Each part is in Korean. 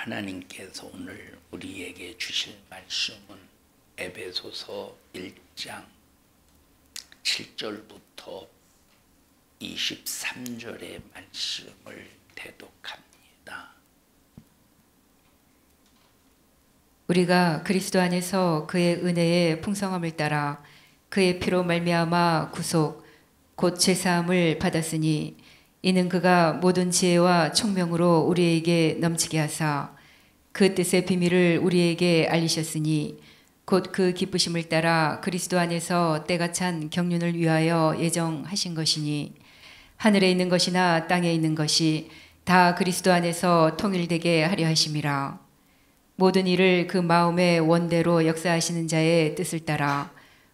하나님께서 오늘 우리에게 주실 말씀은 에베소서 1장 7절부터 23절의 말씀을 대독합니다. 우리가 그리스도 안에서 그의 은혜의 풍성함을 따라 그의 피로 말미암아 구속 곧 제사함을 받았으니 이는 그가 모든 지혜와 총명으로 우리에게 넘치게 하사 그 뜻의 비밀을 우리에게 알리셨으니 곧 그 기쁘심을 따라 그리스도 안에서 때가 찬 경륜을 위하여 예정하신 것이니 하늘에 있는 것이나 땅에 있는 것이 다 그리스도 안에서 통일되게 하려 하심이라. 모든 일을 그 마음의 원대로 역사하시는 자의 뜻을 따라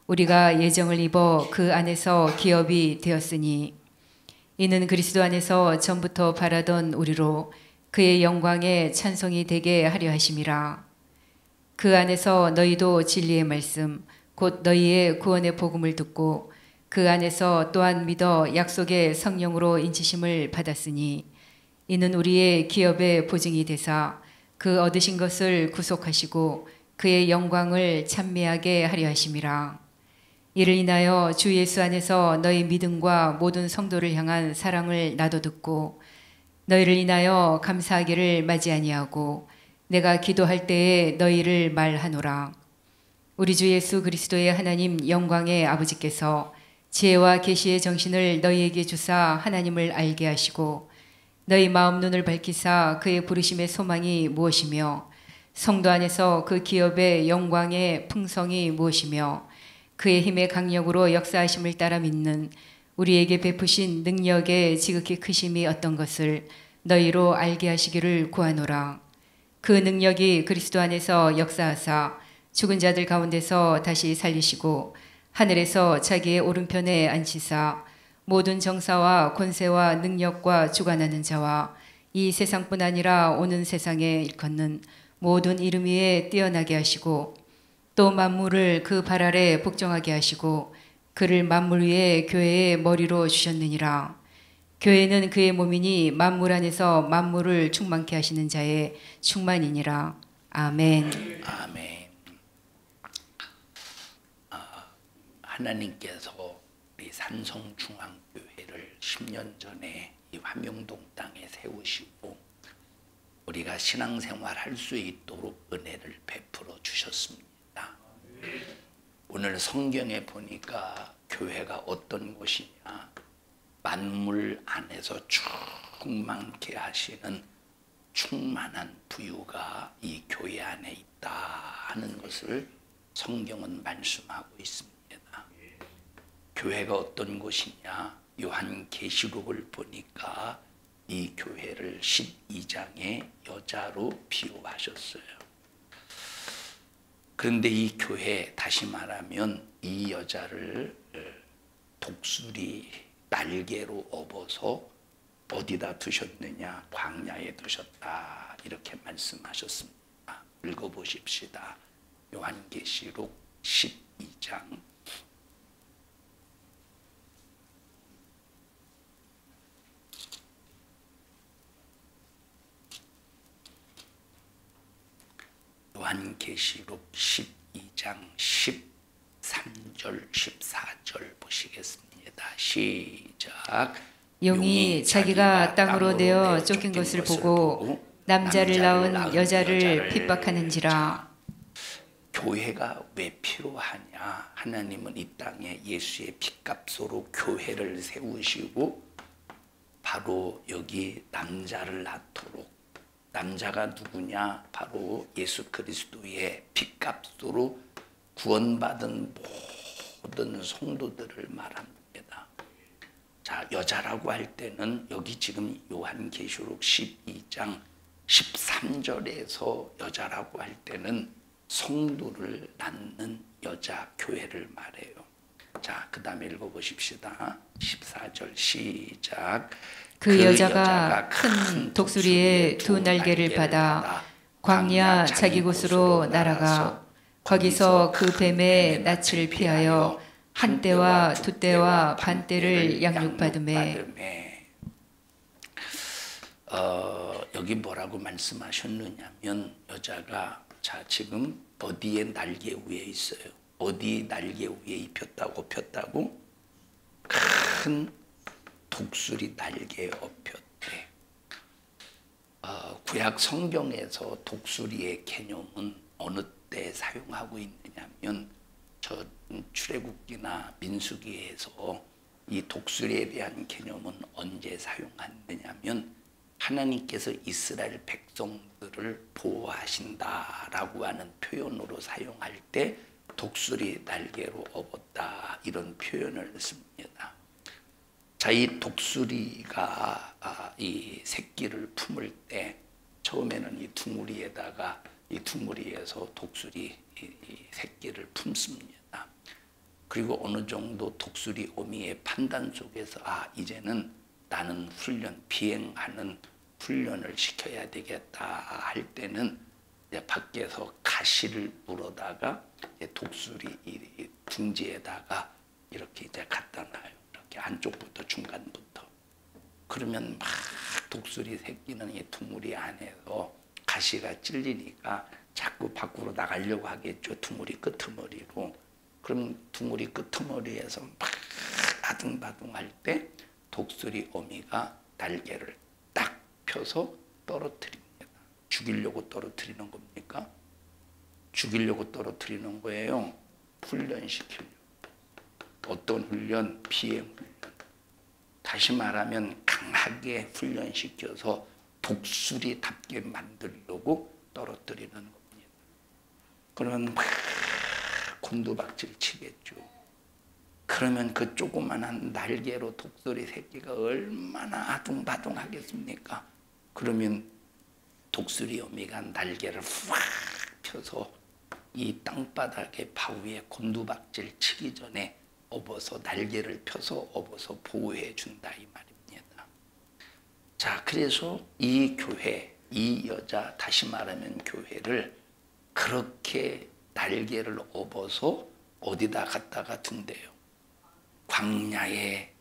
우리가 예정을 입어 그 안에서 기업이 되었으니 이는 그리스도 안에서 전부터 바라던 우리로 그의 영광에 찬송이 되게 하려 하심이라. 그 안에서 너희도 진리의 말씀 곧 너희의 구원의 복음을 듣고 그 안에서 또한 믿어 약속의 성령으로 인치심을 받았으니 이는 우리의 기업의 보증이 되사 그 얻으신 것을 구속하시고 그의 영광을 찬미하게 하려 하심이라. 이를 인하여 주 예수 안에서 너희 믿음과 모든 성도를 향한 사랑을 나도 듣고 너희를 인하여 감사하기를 마지 아니하고 내가 기도할 때에 너희를 말하노라. 우리 주 예수 그리스도의 하나님 영광의 아버지께서 지혜와 계시의 정신을 너희에게 주사 하나님을 알게 하시고 너희 마음 눈을 밝히사 그의 부르심의 소망이 무엇이며 성도 안에서 그 기업의 영광의 풍성이 무엇이며 그의 힘의 강력으로 역사하심을 따라 믿는 우리에게 베푸신 능력의 지극히 크심이 어떤 것을 너희로 알게 하시기를 구하노라. 그 능력이 그리스도 안에서 역사하사 죽은 자들 가운데서 다시 살리시고 하늘에서 자기의 오른편에 앉히사 모든 정사와 권세와 능력과 주관하는 자와 이 세상뿐 아니라 오는 세상에 일컫는 모든 이름 위에 뛰어나게 하시고 또 만물을 그 발 아래 복종하게 하시고 그를 만물 위에 교회의 머리로 주셨느니라. 교회는 그의 몸이니 만물 안에서 만물을 충만케 하시는 자의 충만이니라. 아멘. 아멘. 하나님께서 우리 산성중앙교회를 10년 전에 이 화명동 땅에 세우시고 우리가 신앙생활 할 수 있도록 은혜를 베풀어 주셨습니다. 오늘 성경에 보니까 교회가 어떤 곳이냐, 만물 안에서 충만케 하시는 충만한 부유가 이 교회 안에 있다 하는 것을 성경은 말씀하고 있습니다. 교회가 어떤 곳이냐, 요한계시록을 보니까 이 교회를 12장의 여자로 비유하셨어요. 그런데 이 교회, 다시 말하면 이 여자를 독수리 날개로 업어서 어디다 두셨느냐, 광야에 두셨다 이렇게 말씀하셨습니다. 읽어보십시다. 요한계시록 12장 요한계시록 12장 13절 14절 보시겠습니다. 시작. 용이 자기가 땅으로 내어 쫓긴 것을 보고 남자를 낳은 여자를 핍박하는지라. 교회가 왜 필요하냐? 하나님은 이 땅에 예수의 핏값으로 교회를 세우시고 바로 여기 남자를 낳도록, 남자가 누구냐? 바로 예수 그리스도의 핏값으로 구원받은 모든 성도들을 말합니다. 자, 여자라고 할 때는 여기 지금 요한계시록 12장 13절에서 여자라고 할 때는 성도를 낳는 여자 교회를 말해요. 자, 그 다음에 읽어보십시다. 14절 시작. 그 여자가 큰 독수리의 두 날개를 받아 광야 자기 곳으로 날아가 거기서 그 뱀의 낯을 피하여 한 때와 두 때와 반 때를 양육받음에 여기 뭐라고 말씀하셨느냐면 여자가 자 지금 어디에 날개 위에 있어요? 어디 날개 위에 입혔다고 폈다고? 큰 독수리 날개에 엎였대. 구약 성경에서 독수리의 개념은 어느 때 사용하고 있느냐면 저 출애굽기나 민수기에서 이 독수리에 대한 개념은 언제 사용하느냐면 하나님께서 이스라엘 백성들을 보호하신다라고 하는 표현으로 사용할 때 독수리 날개로 업었다 이런 표현을 씁니다. 자, 이 독수리가 이 새끼를 품을 때 처음에는 이 둥우리에다가 이 둥우리에서 독수리 이 새끼를 품습니다. 그리고 어느 정도 독수리 어미의 판단 속에서 이제는 나는 비행하는 훈련을 시켜야 되겠다 할 때는 이제 밖에서 가시를 물어다가 독수리 이 둥지에다가 이렇게 이제 갖다 놔요. 이렇게 안쪽부터 중간부터. 그러면 막 독수리 새끼는 이 둥우리 안에서 가시가 찔리니까 자꾸 밖으로 나가려고 하겠죠. 둥우리 끄트머리로. 그럼 둥우리 끄트머리에서 막 아둥바둥할 때 독수리 어미가 날개를 딱 펴서 떨어뜨립니다. 죽이려고 떨어뜨리는 겁니까? 죽이려고 떨어뜨리는 거예요. 훈련시키려고. 어떤 훈련? 비행 훈련. 다시 말하면 강하게 훈련시켜서 독수리답게 만들려고 떨어뜨리는 겁니다. 그러면 막 곤두박질 치겠죠. 그러면 그 조그만한 날개로 독수리 새끼가 얼마나 아둥바둥하겠습니까? 그러면 독수리 어미가 날개를 확 펴서 이 땅바닥에 바위에 곤두박질 치기 전에 업어서 날개를 펴서 업어서 보호해 준다 이 말입니다. 자, 그래서 이 교회, 이 여자, 다시 말하면 교회를 그렇게 날개를 업어서 어디다 갖다가 둔대요. 광야에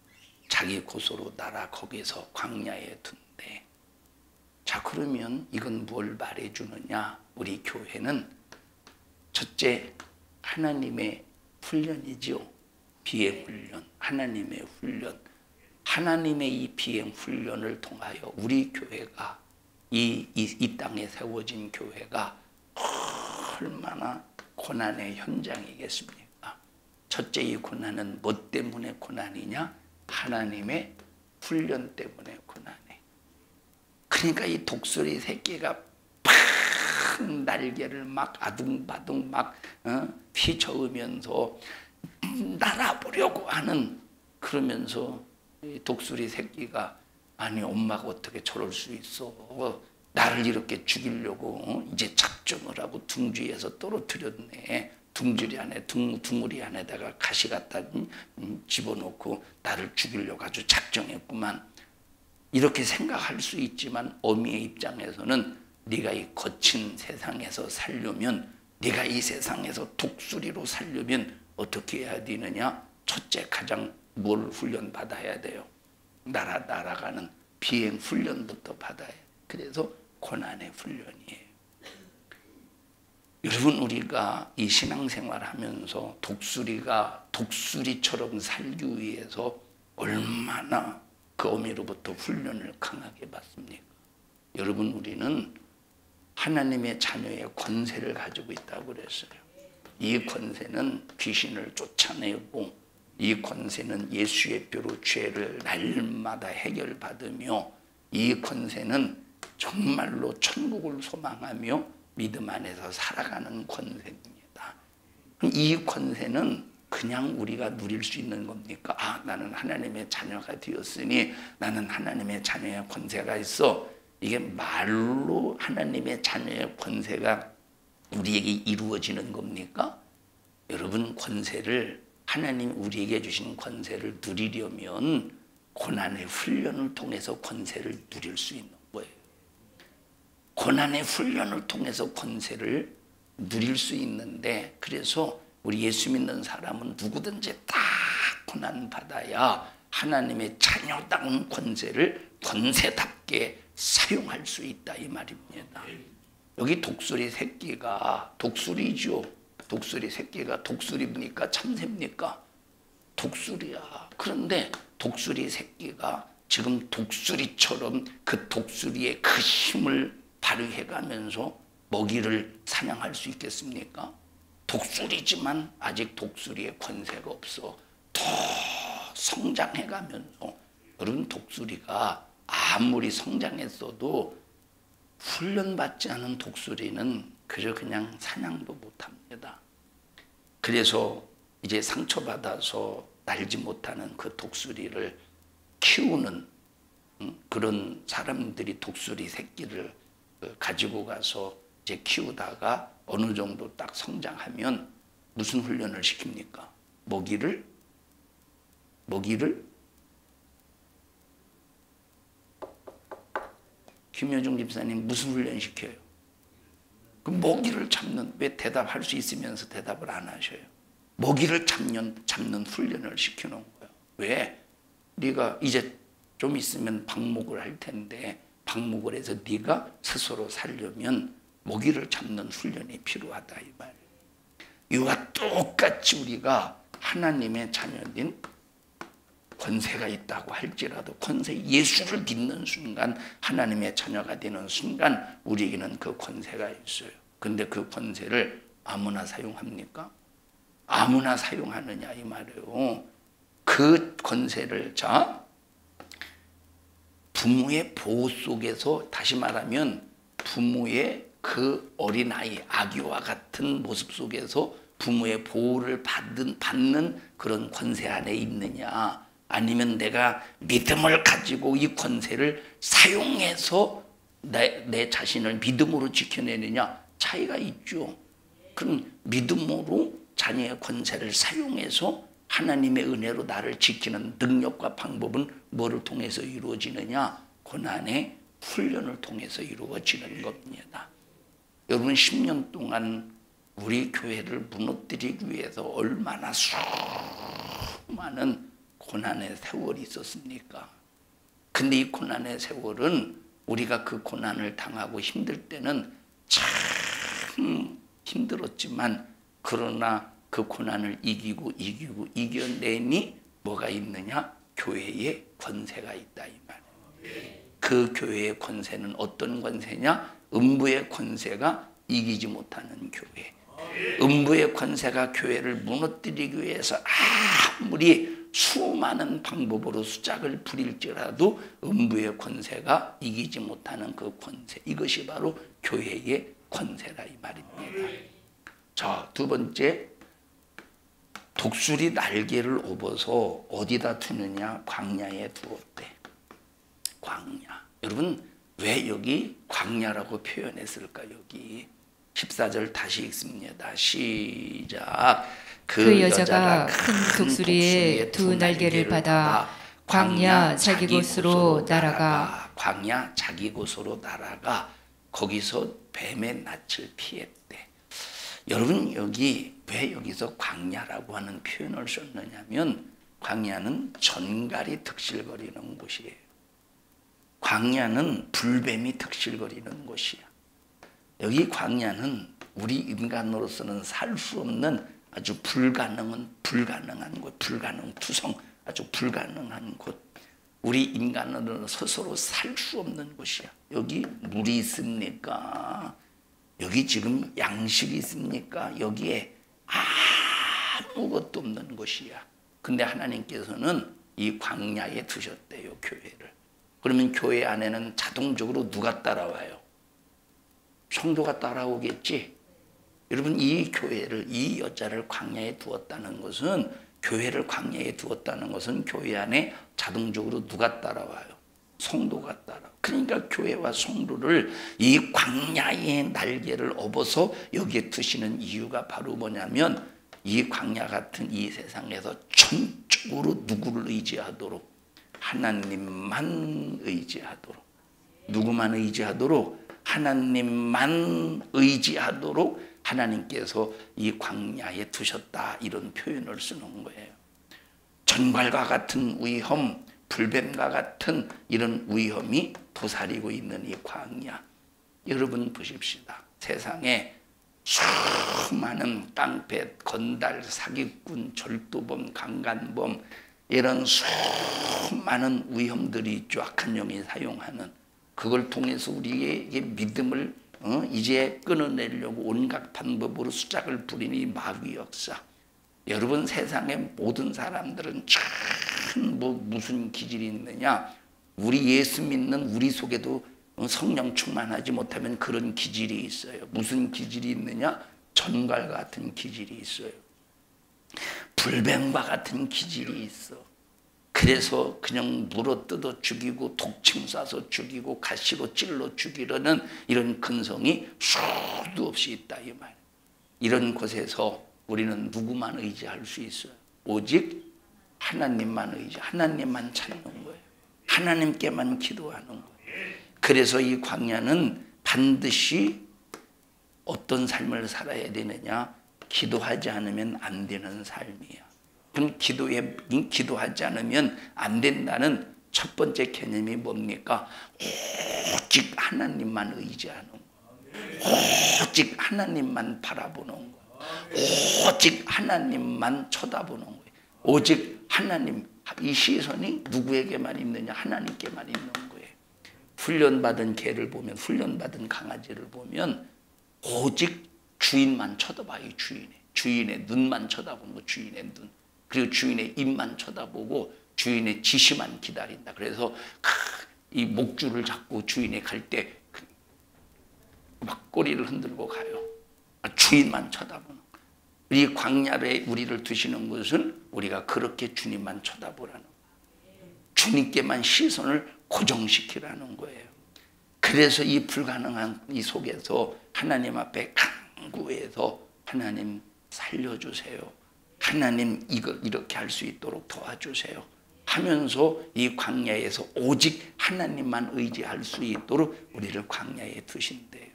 자기 곳으로 날아 거기서 광야에 둔대. 자, 그러면 이건 뭘 말해주느냐? 우리 교회는 첫째 하나님의 훈련이죠. 비행 훈련, 하나님의 훈련. 하나님의 이 비행 훈련을 통하여 우리 교회가 이 땅에 세워진 교회가 얼마나 고난의 현장이겠습니까? 첫째 이 고난은 뭐 때문에 고난이냐? 하나님의 훈련 때문에 고난해. 그러니까 이 독수리 새끼가 팍 날개를 막 아둥바둥 막 휘저으면서 날아보려고 하는, 그러면서 이 독수리 새끼가 아니 엄마가 어떻게 저럴 수 있어. 나를 이렇게 죽이려고 이제 작정을 하고 둥지에서 떨어뜨렸네. 둥우리 안에다가 가시 갖다 집어넣고 나를 죽이려고 아주 작정했구만. 이렇게 생각할 수 있지만 어미의 입장에서는 네가 이 거친 세상에서 살려면, 네가 이 세상에서 독수리로 살려면 어떻게 해야 되느냐? 첫째 가장 뭘 훈련받아야 돼요? 날아가는 비행 훈련부터 받아야 돼요. 그래서 고난의 훈련이에요. 여러분, 우리가 이 신앙생활 하면서 독수리처럼 살기 위해서 얼마나 그 어미로부터 훈련을 강하게 받습니까? 여러분, 우리는 하나님의 자녀의 권세를 가지고 있다고 그랬어요. 이 권세는 귀신을 쫓아내고, 이 권세는 예수의 뼈로 죄를 날마다 해결받으며, 이 권세는 정말로 천국을 소망하며 믿음 안에서 살아가는 권세입니다. 이 권세는 그냥 우리가 누릴 수 있는 겁니까? 나는 하나님의 자녀가 되었으니 나는 하나님의 자녀의 권세가 있어. 이게 말로 하나님의 자녀의 권세가 우리에게 이루어지는 겁니까? 여러분, 권세를, 하나님 우리에게 주신 권세를 누리려면 고난의 훈련을 통해서 권세를 누릴 수 있는 거예요. 고난의 훈련을 통해서 권세를 누릴 수 있는데, 그래서 우리 예수 믿는 사람은 누구든지 다 고난받아야 하나님의 자녀다운 권세를 권세답게 사용할 수 있다 이 말입니다. 여기 독수리 새끼가 독수리죠. 독수리 새끼가 독수리입니까? 참새입니까? 독수리야. 그런데 독수리 새끼가 지금 독수리처럼 그 독수리의 그 힘을 발휘해가면서 먹이를 사냥할 수 있겠습니까? 독수리지만 아직 독수리의 권세가 없어. 더 성장해가면서, 여러분 독수리가 아무리 성장했어도 훈련받지 않은 독수리는 그저 그냥 사냥도 못합니다. 그래서 이제 상처받아서 날지 못하는 그 독수리를 키우는 그런 사람들이 독수리 새끼를 가지고 가서 이제 키우다가 어느 정도 딱 성장하면 무슨 훈련을 시킵니까? 먹이를 김여중 집사님 무슨 훈련 시켜요? 그 먹이를 잡는, 왜 대답할 수 있으면서 대답을 안 하셔요? 먹이를 잡는 훈련을 시켜놓은 거예요. 왜? 네가 이제 좀 있으면 방목을 할 텐데 방목을 해서 네가 스스로 살려면 먹이를 잡는 훈련이 필요하다 이 말이에요. 이와 똑같이 우리가 하나님의 자녀인 권세가 있다고 할지라도 권세, 예수를 믿는 순간, 하나님의 자녀가 되는 순간 우리에게는 그 권세가 있어요. 근데 그 권세를 아무나 사용합니까? 아무나 사용하느냐 이 말이에요. 그 권세를 부모의 보호 속에서, 다시 말하면 부모의 그 어린아이, 아기와 같은 모습 속에서 부모의 보호를 받는 그런 권세 안에 있느냐, 아니면 내가 믿음을 가지고 이 권세를 사용해서 내 자신을 믿음으로 지켜내느냐, 차이가 있죠. 그럼 믿음으로 자녀의 권세를 사용해서 하나님의 은혜로 나를 지키는 능력과 방법은 뭐를 통해서 이루어지느냐? 고난의 훈련을 통해서 이루어지는 겁니다. 여러분 10년 동안 우리 교회를 무너뜨리기 위해서 얼마나 수많은 고난의 세월이 있었습니까? 근데 이 고난의 세월은 우리가 그 고난을 당하고 힘들 때는 참 힘들었지만, 그러나 그 고난을 이겨내니 뭐가 있느냐? 교회의 권세가 있다 이 말이에요. 그 교회의 권세는 어떤 권세냐? 음부의 권세가 이기지 못하는 교회. 음부의 권세가 교회를 무너뜨리기 위해서 아무리 수많은 방법으로 수작을 부릴지라도 음부의 권세가 이기지 못하는 그 권세, 이것이 바로 교회의 권세라 이 말입니다. 자, 두 번째, 독수리 날개를 업어서 어디다 두느냐? 광야에 두었대. 광야. 여러분 왜 여기 광야라고 표현했을까? 여기 14절 다시 읽습니다. 시작. 그 여자가 큰 독수리의 두 날개를 받아 광야 자기 곳으로 날아가. 광야 자기 곳으로 날아가 거기서 뱀의 낯을 피했대. 여러분 여기 왜 여기서 광야라고 하는 표현을 썼느냐면, 광야는 전갈이 득실거리는 곳이에요. 광야는 불뱀이 득실거리는 곳이야. 여기 광야는 우리 인간으로서는 살 수 없는 아주 불가능한 곳, 불가능투성, 아주 불가능한 곳. 우리 인간으로는 스스로 살 수 없는 곳이야. 여기 물이 있습니까? 여기 지금 양식이 있습니까? 여기에 아무것도 없는 곳이야. 근데 하나님께서는 이 광야에 두셨대요, 교회를. 그러면 교회 안에는 자동적으로 누가 따라와요? 성도가 따라오겠지. 여러분 이 교회를, 이 여자를 광야에 두었다는 것은, 교회를 광야에 두었다는 것은 교회 안에 자동적으로 누가 따라와요? 성도가 따라. 그러니까 교회와 성도를 이 광야의 날개를 업어서 여기에 두시는 이유가 바로 뭐냐면, 이 광야 같은 이 세상에서 전적으로 누구를 의지하도록? 하나님만 의지하도록. 누구만 의지하도록? 하나님만 의지하도록 하나님께서 이 광야에 두셨다, 이런 표현을 쓰는 거예요. 전갈과 같은 위험, 불뱀과 같은 이런 위험이 도사리고 있는 이 광야. 여러분 보십시다. 세상에 수많은 깡패, 건달, 사기꾼, 절도범, 강간범 이런 수많은 위험들이 있죠. 악한 영이 사용하는. 그걸 통해서 우리의 믿음을 이제 끊어내려고 온갖 방법으로 수작을 부리는 이 마귀 역사. 여러분 세상의 모든 사람들은 참 무슨 기질이 있느냐. 우리 예수 믿는 우리 속에도 성령 충만하지 못하면 그런 기질이 있어요. 무슨 기질이 있느냐? 전갈과 같은 기질이 있어요. 불뱀과 같은 기질이 있어. 그래서 그냥 물어뜯어 죽이고 독침 쏴서 죽이고 가시로 찔러 죽이려는 이런 근성이 수도 없이 있다 이 말. 이런 곳에서 우리는 누구만 의지할 수 있어요? 오직 하나님만 하나님만 찾는 거예요. 하나님께만 기도하는 거예요. 그래서 이 광야는 반드시 어떤 삶을 살아야 되느냐? 기도하지 않으면 안 되는 삶이야. 그럼 기도하지 않으면 안 된다는 첫 번째 개념이 뭡니까? 오직 하나님만 의지하는 거. 오직 하나님만 바라보는 거. 오직 하나님만 쳐다보는 거예요. 오직 하나님. 이 시선이 누구에게만 있느냐? 하나님께만 있는 거예요. 훈련받은 개를 보면, 훈련받은 강아지를 보면 오직 주인만 쳐다봐요. 주인의 눈만 쳐다보는 거. 주인의 눈. 그리고 주인의 입만 쳐다보고 주인의 지시만 기다린다. 그래서 이 목줄을 잡고 주인이 갈 때 막 꼬리를 흔들고 가요. 주인만 쳐다보는 거. 이 광야에 우리를 두시는 것은 우리가 그렇게 주님만 쳐다보라는 거예요. 주님께만 시선을 고정시키라는 거예요. 그래서 이 불가능한 이 속에서 하나님 앞에 간구해서 하나님 살려주세요. 하나님 이걸 이렇게 할 수 있도록 도와주세요. 하면서 이 광야에서 오직 하나님만 의지할 수 있도록 우리를 광야에 두신대요.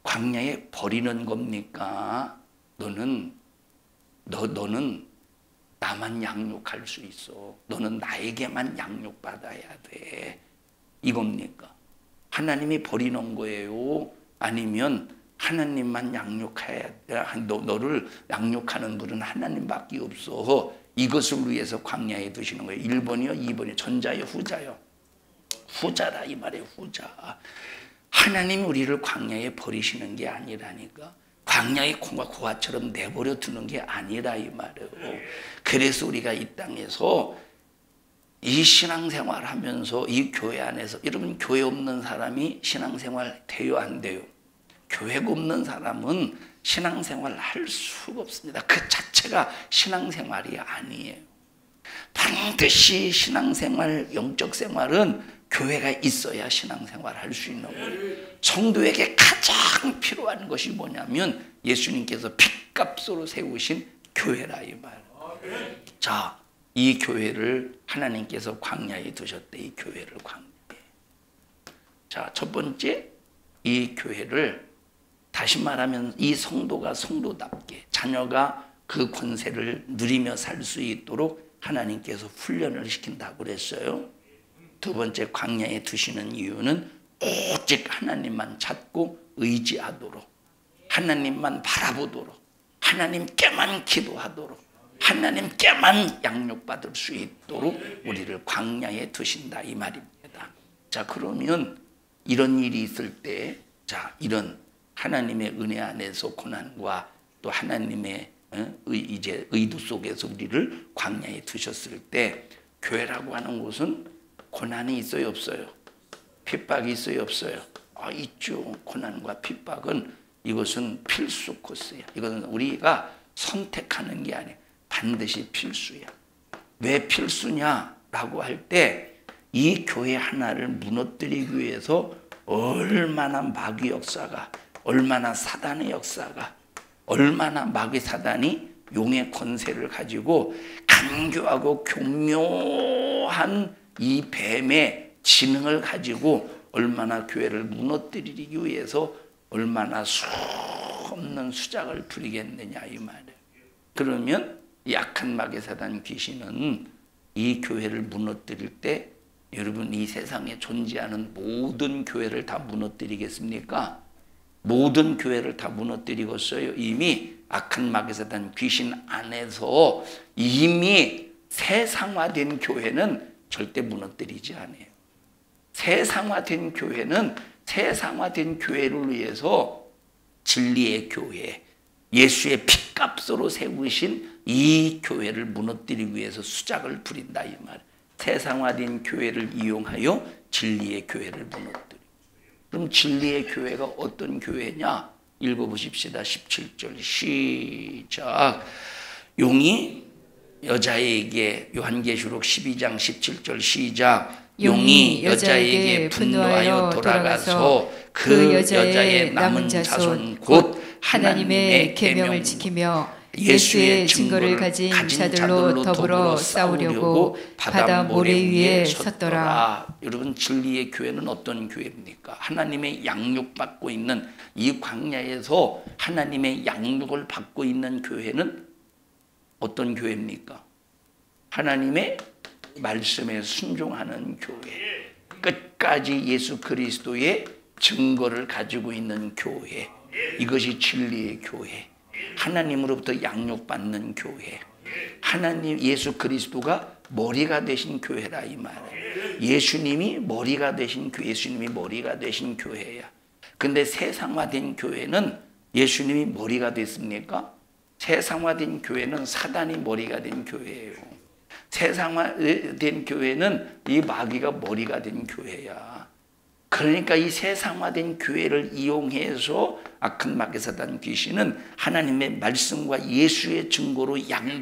광야에 버리는 겁니까? 너는 나만 양육할 수 있어. 너는 나에게만 양육받아야 돼. 이겁니까? 하나님이 버리는 거예요? 아니면 하나님만 양육해야 돼? 너를 양육하는 분은 하나님밖에 없어. 이것을 위해서 광야에 두시는 거예요. 1번이요? 2번이요? 전자요? 후자요? 후자라 이 말이에요. 후자. 하나님이 우리를 광야에 버리시는 게 아니라니까. 광야의 콩과 고아처럼 내버려 두는 게 아니라 이 말이에요. 그래서 우리가 이 땅에서 이 신앙생활 하면서 이 교회 안에서, 여러분 교회 없는 사람이 신앙생활 돼요 안 돼요? 교회가 없는 사람은 신앙생활 할 수가 없습니다. 그 자체가 신앙생활이 아니에요. 반드시 신앙생활, 영적 생활은 교회가 있어야 신앙생활 할 수 있는 거예요. 성도에게 가장 필요한 것이 뭐냐면 예수님께서 핏값으로 세우신 교회라 이 말. 자, 이 교회를 하나님께서 광야에 두셨대. 이 교회를 광야에. 자, 첫 번째, 이 교회를 다시 말하면 이 성도가 성도답게, 자녀가 그 권세를 누리며 살 수 있도록 하나님께서 훈련을 시킨다고 그랬어요. 두 번째, 광야에 두시는 이유는 오직 하나님만 찾고 의지하도록, 하나님만 바라보도록, 하나님께만 기도하도록, 하나님께만 양육받을 수 있도록 우리를 광야에 두신다 이 말입니다. 자, 그러면 이런 일이 있을 때, 자, 이런 하나님의 은혜 안에서 고난과 또 하나님의 이제 의도 속에서 우리를 광야에 두셨을 때, 교회라고 하는 곳은 고난이 있어요 없어요? 핍박이 있어요 없어요? 있죠. 고난과 핍박은 이것은 필수 코스야. 이것은 우리가 선택하는 게 아니야. 반드시 필수야. 왜 필수냐라고 할 때 이 교회 하나를 무너뜨리기 위해서 얼마나 마귀 역사가, 얼마나 사단의 역사가, 얼마나 마귀 사단이 용의 권세를 가지고 간교하고 교묘한 이 뱀의 지능을 가지고 얼마나 교회를 무너뜨리기 위해서 얼마나 수없는 수작을 부리겠느냐 이 말이에요. 그러면 약한 마귀 사단 귀신은 이 교회를 무너뜨릴 때 여러분 이 세상에 존재하는 모든 교회를 다 무너뜨리겠습니까? 모든 교회를 다 무너뜨리겠어요? 이미 악한 마귀사단 귀신 안에서 이미 세상화된 교회는 절대 무너뜨리지 않아요. 세상화된 교회는 세상화된 교회를 위해서 진리의 교회, 예수의 피값으로 세우신 이 교회를 무너뜨리기 위해서 수작을 부린다 이 말. 세상화된 교회를 이용하여 진리의 교회를 무너뜨려. 그럼 진리의 교회가 어떤 교회냐? 읽어보십시다. 17절 시작. 용이 여자에게, 요한계시록 12장 17절 시작. 용이 여자에게 분노하여 돌아가서 그 여자의 남은 자손 곧 하나님의 계명을 지키며 예수의 증거를 가진 자들로 더불어 싸우려고 바다 모래 위에 섰더라. 여러분 진리의 교회는 어떤 교회입니까? 하나님의 양육받고 있는 이 광야에서 하나님의 양육을 받고 있는 교회는 어떤 교회입니까? 하나님의 말씀에 순종하는 교회, 끝까지 예수 그리스도의 증거를 가지고 있는 교회, 이것이 진리의 교회, 하나님으로부터 양육받는 교회, 하나님 예수 그리스도가 머리가 되신 교회라 이 말이에요. 예수님이 머리가 되신 교회, 예수님이 머리가 되신 교회야. 근데 세상화된 교회는 예수님이 머리가 됐습니까? 세상화된 교회는 사단이 머리가 된 교회예요. 세상화된 교회는 이 마귀가 머리가 된 교회야. 그러니까 이 세상화된 교회를 이용해서 악한 마귀사단 귀신은 하나님의 말씀과 예수의 증거로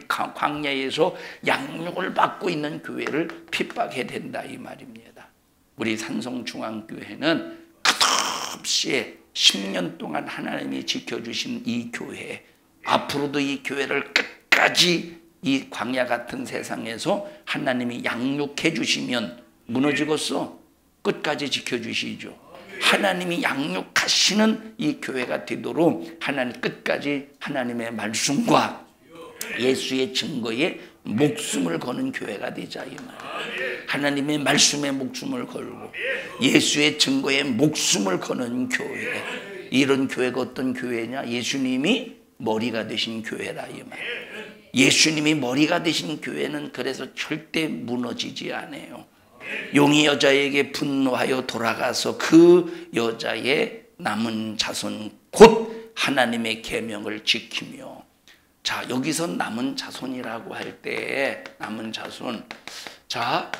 광야에서 양육을 받고 있는 교회를 핍박해야 된다 이 말입니다. 우리 산성중앙교회는 끝없이 10년 동안 하나님이 지켜주신 이 교회, 앞으로도 이 교회를 끝까지 이 광야 같은 세상에서 하나님이 양육해 주시면 무너지겠어? 끝까지 지켜주시죠. 하나님이 양육하시는 이 교회가 되도록 하나님 끝까지 하나님의 말씀과 예수의 증거에 목숨을 거는 교회가 되자 이 말이에요. 하나님의 말씀에 목숨을 걸고 예수의 증거에 목숨을 거는 교회. 이런 교회가 어떤 교회냐? 예수님이 머리가 되신 교회라 이 말이에요. 예수님이 머리가 되신 교회는 그래서 절대 무너지지 않아요. 용이 여자에게 분노하여 돌아가서 그 여자의 남은 자손 곧 하나님의 계명을 지키며. 자, 여기서 남은 자손이라고 할 때 남은 자손, 자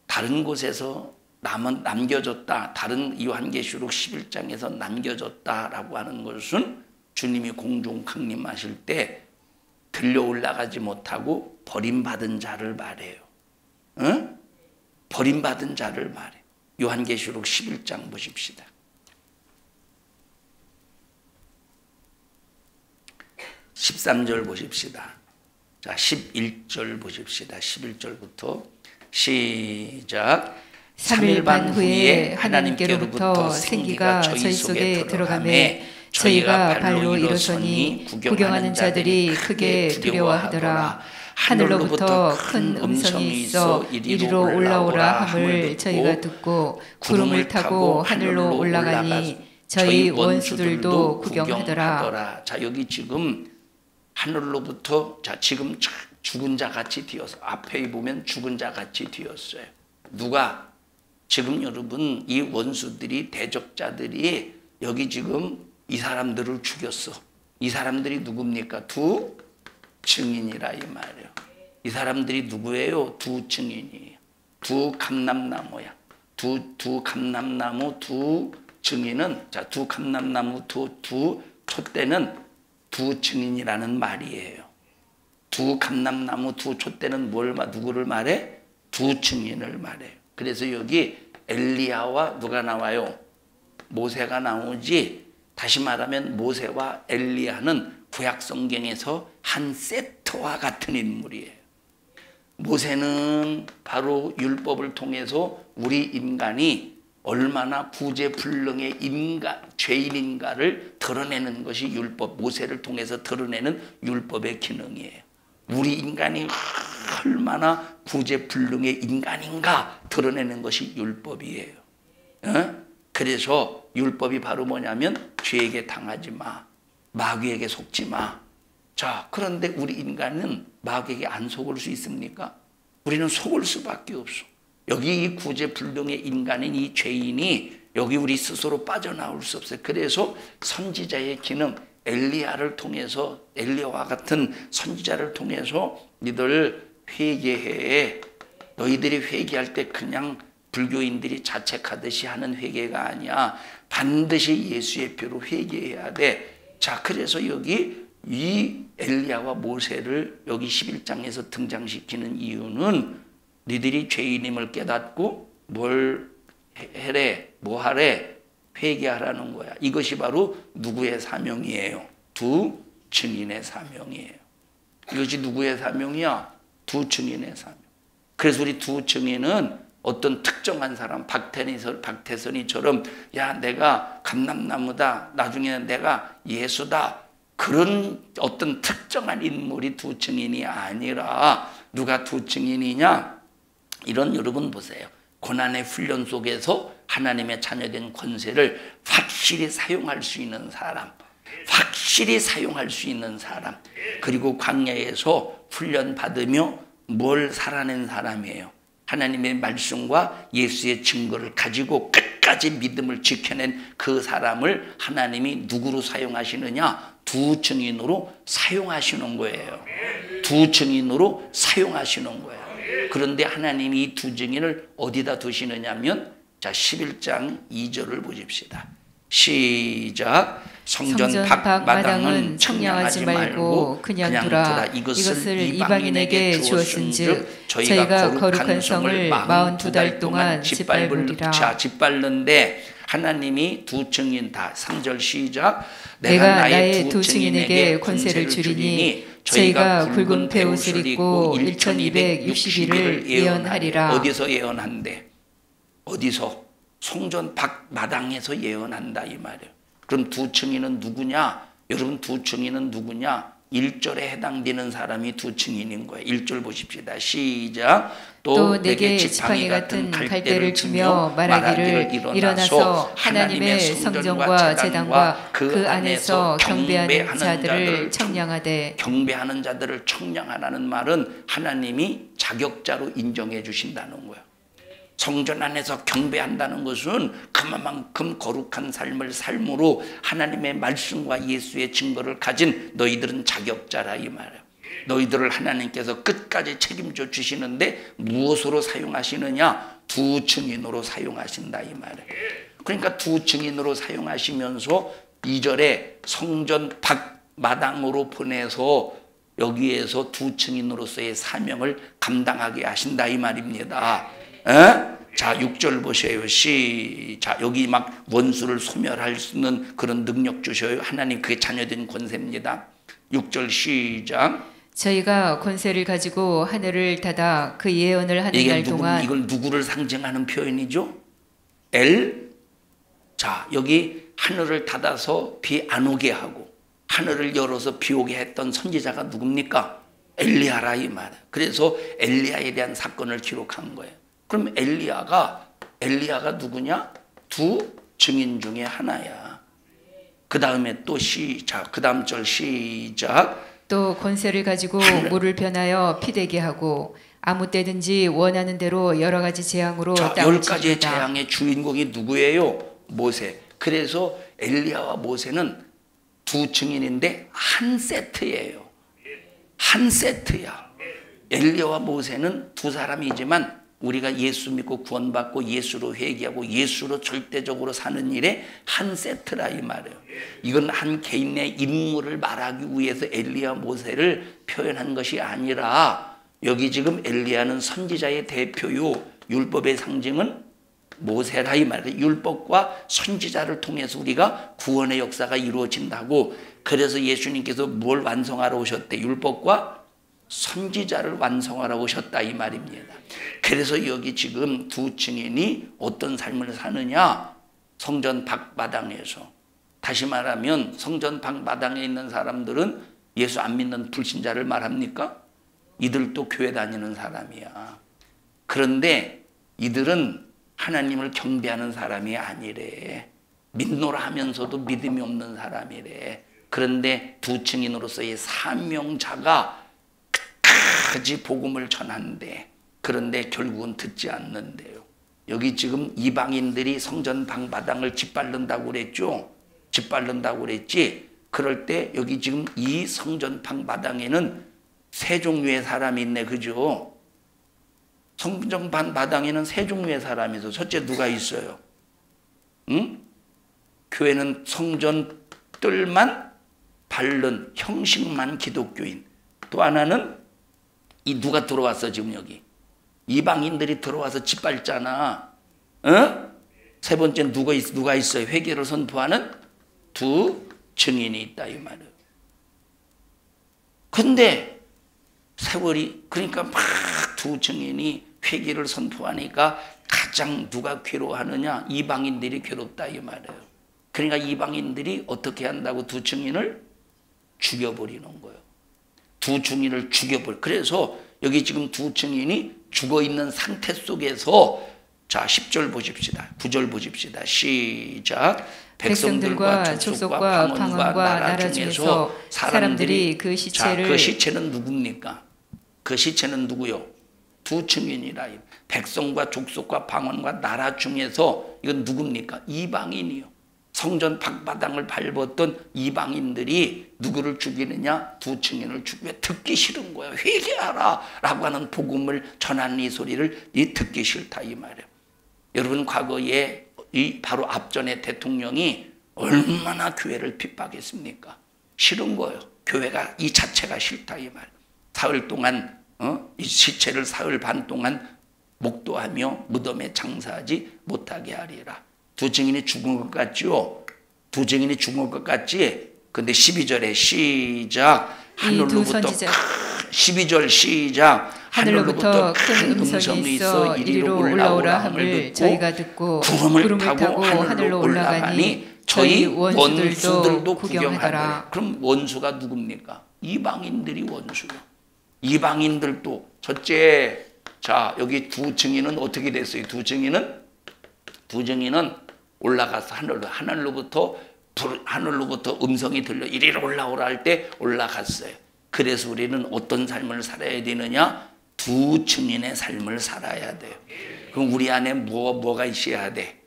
다른 곳에서 남겨졌다, 다른 요한계시록 11장에서 남겨졌다라고 하는 것은 주님이 공중 강림하실 때 들려 올라가지 못하고 버림받은 자를 말해요. 응? 버림받은 자를 말해. 요한계시록 11장 보십시다. 13절 보십시다. 자, 11절 보십시다. 11절부터 시작. 3일 반 후에 하나님께로부터 생기가 저희 속에 들어가매 저희가 발로 일어서니 구경하는 자들이 크게 두려워하더라. 하늘로부터 큰 음성이 있어 이리로 올라오라 함을 저희가 듣고 구름을 타고 하늘로 올라가니 저희 원수들도 구경하더라. 자, 여기 지금 하늘로부터, 자 지금 죽은 자 같이 뛰었어. 앞에 보면 죽은 자 같이 뛰었어요. 누가? 지금 여러분 이 원수들이, 대적자들이 여기 지금 이 사람들을 죽였어. 이 사람들이 누굽니까? 두 증인이라 이 말이에요. 이 사람들이 누구예요? 두 증인이에요. 두 감람나무야. 두 감람나무 두 증인은, 자, 두 감람나무 두 촛대는 두 증인이라는 말이에요. 두 감람나무 두 촛대는 누구를 말해? 두 증인을 말해요. 그래서 여기 엘리야와 누가 나와요? 모세가 나오지. 다시 말하면 모세와 엘리야는 구약 성경에서 한 세트와 같은 인물이에요. 모세는 바로 율법을 통해서 우리 인간이 얼마나 구제불능의 죄인인가를 드러내는 것이 율법, 모세를 통해서 드러내는 율법의 기능이에요. 우리 인간이 얼마나 구제불능의 인간인가 드러내는 것이 율법이에요. 그래서 율법이 바로 뭐냐면 죄에게 당하지 마, 마귀에게 속지 마. 자, 그런데 우리 인간은 마귀에게 안 속을 수 있습니까? 우리는 속을 수밖에 없어. 여기 이 구제불능의 인간인 이 죄인이 여기 우리 스스로 빠져나올 수 없어요. 그래서 선지자의 기능, 엘리야를 통해서, 엘리야와 같은 선지자를 통해서 너희들 회개해. 너희들이 회개할 때 그냥 불교인들이 자책하듯이 하는 회개가 아니야. 반드시 예수의 피로 회개해야 돼. 자, 그래서 여기 이 엘리야와 모세를 여기 11장에서 등장시키는 이유는 너희들이 죄인임을 깨닫고 뭘 해래, 뭐 하래? 회개하라는 거야. 이것이 바로 누구의 사명이에요? 두 증인의 사명이에요. 이것이 누구의 사명이야? 두 증인의 사명. 그래서 우리 두 증인은 어떤 특정한 사람, 박태선이처럼 야, 내가 감람나무다, 나중에 내가 예수다, 그런 어떤 특정한 인물이 두 증인이 아니라 누가 두 증인이냐? 이런, 여러분 보세요. 고난의 훈련 속에서 하나님의 자녀된 권세를 확실히 사용할 수 있는 사람, 확실히 사용할 수 있는 사람, 그리고 광야에서 훈련 받으며 뭘 살아낸 사람이에요. 하나님의 말씀과 예수의 증거를 가지고 끝까지 믿음을 지켜낸 그 사람을 하나님이 누구로 사용하시느냐? 두 증인으로 사용하시는 거예요. 두 증인으로 사용하시는 거예요. 그런데 하나님이 이 두 증인을 어디다 두시느냐면, 자, 11장 2절을 보십시다. 시작. 성전 밖마당은 청량하지 말고 그냥 두라. 이것을 이방인에게 주었은즉 저희가 거룩한 성을 42달 동안 짓밟으리라. 자, 짓밟는데 하나님이 두 증인 다. 3절 시작. 내가 나의 두 증인에게 권세를 주리니 저희가 굵은 베옷을 입고 1260일을 예언하리라. 어디서 예언한대? 어디서? 성전 밖마당에서 예언한다 이 말이에요. 그럼 두 증인은 누구냐? 여러분, 두 증인은 누구냐? 1절에 해당되는 사람이 두 증인인 거예요. 1절 보십시다. 시작. 또 내게 지팡이 같은 갈대를 주며 말하기를 일어나서 하나님의 성전과 제단과 그 안에서 경배하는 자들을 청량하되. 경배하는 자들을 청량하라는 말은 하나님이 자격자로 인정해 주신다는 거예요. 성전 안에서 경배한다는 것은 그만큼 거룩한 삶을 삶으로 하나님의 말씀과 예수의 증거를 가진 너희들은 자격자라 이 말이에요. 너희들을 하나님께서 끝까지 책임져 주시는데 무엇으로 사용하시느냐? 두 증인으로 사용하신다 이 말이에요. 그러니까 두 증인으로 사용하시면서 2절에 성전 밖마당으로 보내서 여기에서 두 증인으로서의 사명을 감당하게 하신다 이 말입니다. 자, 6절 보세요. 자, 여기 막 원수를 소멸할 수 있는 그런 능력 주셔요. 하나님 그의 자녀된 권세입니다. 6절 시작. 저희가 권세를 가지고 하늘을 닫아 그 예언을 하는 날 동안. 이걸 누구를 상징하는 표현이죠? 자, 여기 하늘을 닫아서 비 안 오게 하고 하늘을 열어서 비 오게 했던 선지자가 누굽니까? 엘리야라 이 말. 그래서 엘리야에 대한 사건을 기록한 거예요. 그럼 엘리야가 누구냐? 두 증인 중에 하나야. 그 다음에 또 시작. 그 다음 절 시작. 또 권세를 가지고 물을 변하여 피되게 하고 아무 때든지 원하는 대로 여러 가지 재앙으로 땅을 칠 10가지의 재앙의 주인공이 누구예요? 모세. 그래서 엘리야와 모세는 두 증인인데 한 세트예요. 한 세트야. 엘리야와 모세는 두 사람이지만 우리가 예수 믿고 구원받고 예수로 회개하고 예수로 절대적으로 사는 일에 한 세트라 이 말이에요. 이건 한 개인의 인물을 말하기 위해서 엘리야 모세를 표현한 것이 아니라 여기 지금 엘리야는 선지자의 대표요, 율법의 상징은 모세라 이 말이에요. 율법과 선지자를 통해서 우리가 구원의 역사가 이루어진다고. 그래서 예수님께서 뭘 완성하러 오셨대? 율법과 선지자를 완성하러 오셨다 이 말입니다. 그래서 여기 지금 두 증인이 어떤 삶을 사느냐? 성전 밖마당에서. 다시 말하면 성전 밖마당에 있는 사람들은 예수 안 믿는 불신자를 말합니까? 이들도 교회 다니는 사람이야. 그런데 이들은 하나님을 경배하는 사람이 아니래. 믿노라 하면서도 믿음이 없는 사람이래. 그런데 두 증인으로서의 사명자가 끝까지 복음을 전한대. 그런데 결국은 듣지 않는데요. 여기 지금 이방인들이 성전 방바닥을 짓밟는다고 그랬죠. 짓밟는다고 그랬지. 그럴 때 여기 지금 이 성전 방바닥에는 세 종류의 사람이 있네. 그죠? 성전 방바닥에는 세 종류의 사람이 있어. 첫째 누가 있어요? 응? 교회는 성전 뜰만 밟는 형식만 기독교인. 또 하나는 이 누가 들어왔어 지금 여기? 이방인들이 들어와서 짓밟잖아. 어? 세 번째는 누가 있어요? 회개를 선포하는 두 증인이 있다 이 말이에요. 근데 세월이 그러니까 막 두 증인이 회개를 선포하니까 가장 누가 괴로워하느냐? 이방인들이 괴롭다 이 말이에요. 그러니까 이방인들이 어떻게 한다고 두 증인을 죽여버리는 거예요. 두 증인을 죽여버려. 그래서 여기 지금 두 증인이 죽어있는 상태 속에서 자 10절 보십시다. 9절 보십시다. 시작. 백성들과 족속과 방언과 나라 중에서 사람들이 그 시체를 자, 그 시체는 누굽니까? 그 시체는 누구요? 두 증인이라. 백성과 족속과 방언과 나라 중에서 이건 누굽니까? 이방인이요. 성전 방바닥을 밟았던 이방인들이 누구를 죽이느냐? 두 증인을 죽여. 듣기 싫은 거야. 회개하라 라고 하는 복음을 전하는 이 소리를 듣기 싫다 이 말이에요. 여러분 과거에 이 바로 앞전에 대통령이 얼마나 교회를 핍박했습니까? 싫은 거예요. 교회가 이 자체가 싫다 이 말. 사흘 동안 이 시체를 사흘 반 동안 목도하며 무덤에 장사하지 못하게 하리라. 두 증인이 죽은 것 같죠? 두 증인이 죽은 것 같지? 근데 12절에 시작. 하늘로부터 12절 시작. 하늘로부터 큰 음성이 있어 이리로 올라오라 함을 저희가 듣고 구름을 타고 하늘로 올라가니 저희 원수들도 구경하더라. 그럼 원수가 누굽니까? 이방인들이 원수요. 이방인들도 첫째 자 여기 두 증인은 어떻게 됐어요? 두 증인은 올라가서 하늘로부터 음성이 들려 이리로 올라오라 할 때 올라갔어요. 그래서 우리는 어떤 삶을 살아야 되느냐? 두 증인의 삶을 살아야 돼요. 그럼 우리 안에 뭐가 있어야 돼?